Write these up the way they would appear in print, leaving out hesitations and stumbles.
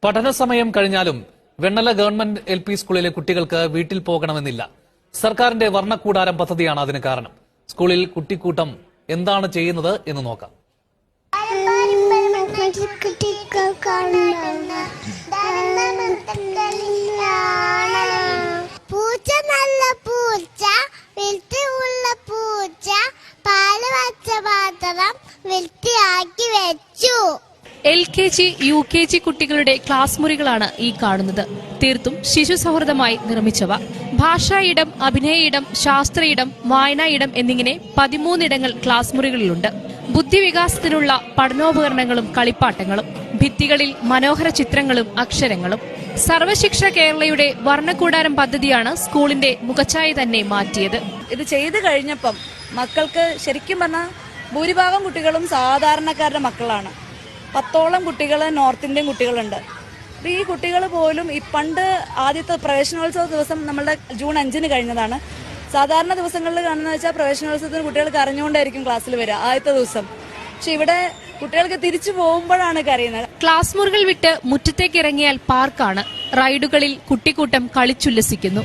പഠനസമയം കഴിഞ്ഞാലും Vennala government LP സ്കൂളിലെ കുട്ടികൾക്ക് വീട്ടിൽ പോകണമെന്നില്ല. സർക്കാരിന്റെ വർണ്ണക്കൂടാരം പദ്ധതിയാണ് അതിന് കാരണം. സ്കൂളിൽ കുട്ടിക്കൂട്ടം എന്താണ് ചെയ്യുന്നത് എന്ന് നോക്കാം. പൂച്ച നല്ല പൂച്ച, വൃത്തിയുള്ള പൂച്ച, പാല് വച്ച പാത്രം വൃത്തിയാക്കി വെച്ചു. LKG, UKG കുട്ടികളുടെ ക്ലാസ് മുറികളാണ് ഈ കാണുന്നത്. തീർത്തും ശിശു സൗഹൃദമായി നിർമ്മിച്ചവ. ഭാഷാ ഇടം, അഭിനയ ഇടം, ശാസ്ത്ര ഇടം, വായനാ ഇടം എന്നിങ്ങനെ 13 ഇടങ്ങൾ ക്ലാസ് മുറികളിലുണ്ട്. ബുദ്ധിവികാസത്തിനുള്ള പഠനോപകരണങ്ങളും കളിപ്പാട്ടങ്ങളും, ഭിത്തികളിൽ മനോഹര ചിത്രങ്ങളും അക്ഷരങ്ങളും. സർവശിക്ഷ കേരളയുടെ വർണ്ണക്കൂടാരം പദ്ധതിയാണ് സ്കൂളിന്റെ മുഖച്ഛായ തന്നെ മാറ്റിയത്. ഇത് ചെയ്തു കഴിഞ്ഞപ്പം മക്കൾക്ക് ശരിക്കും പറഞ്ഞാൽ ഭൂരിഭാഗം കുട്ടികളും സാധാരണക്കാരുടെ മക്കളാണ്. 10ഓളം കുട്ടികൾ നോർത്ത് ഇന്ത്യൻ കുട്ടികളുണ്ട്. ഈ കുട്ടികൾ പോലും ഈ പണ്ട് ആദ്യത്തെ പ്രവേശനോത്സവ ദിവസം നമ്മളുടെ ജൂൺ 5 കഴിഞ്ഞതാണ്. സാധാരണ ദിവസങ്ങളിൽ കാണുന്ന വെച്ചാൽ പ്രവേശനോത്സവത്തിന് കുട്ടികൾ കരഞ്ഞുകൊണ്ടായിരിക്കും ക്ലാസ്സിൽ വരിക ആദ്യത്തെ ദിവസം. പക്ഷെ ഇവിടെ കുട്ടികൾക്ക് തിരിച്ചു പോകുമ്പോഴാണ് കരയുന്നത്. ക്ലാസ് മുറികൾ വിട്ട് മുറ്റത്തേക്ക് ഇറങ്ങിയാൽ പാർക്കാണ്. റൈഡുകളിൽ കുട്ടിക്കൂട്ടം കളിച്ചുല്ലസിക്കുന്നു.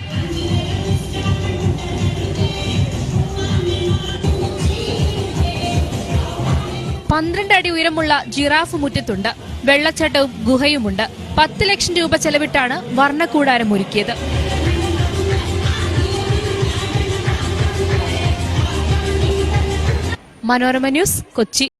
പന്ത്രണ്ട് അടി ഉയരമുള്ള ജിറാഫ് മുറ്റത്തുണ്ട്. വെള്ളച്ചാട്ടവും ഗുഹയുമുണ്ട്. 10 ലക്ഷം രൂപ ചെലവിട്ടാണ് വർണ്ണക്കൂടാരം ഒരുക്കിയത്. മനോരമ ന്യൂസ്, കൊച്ചി.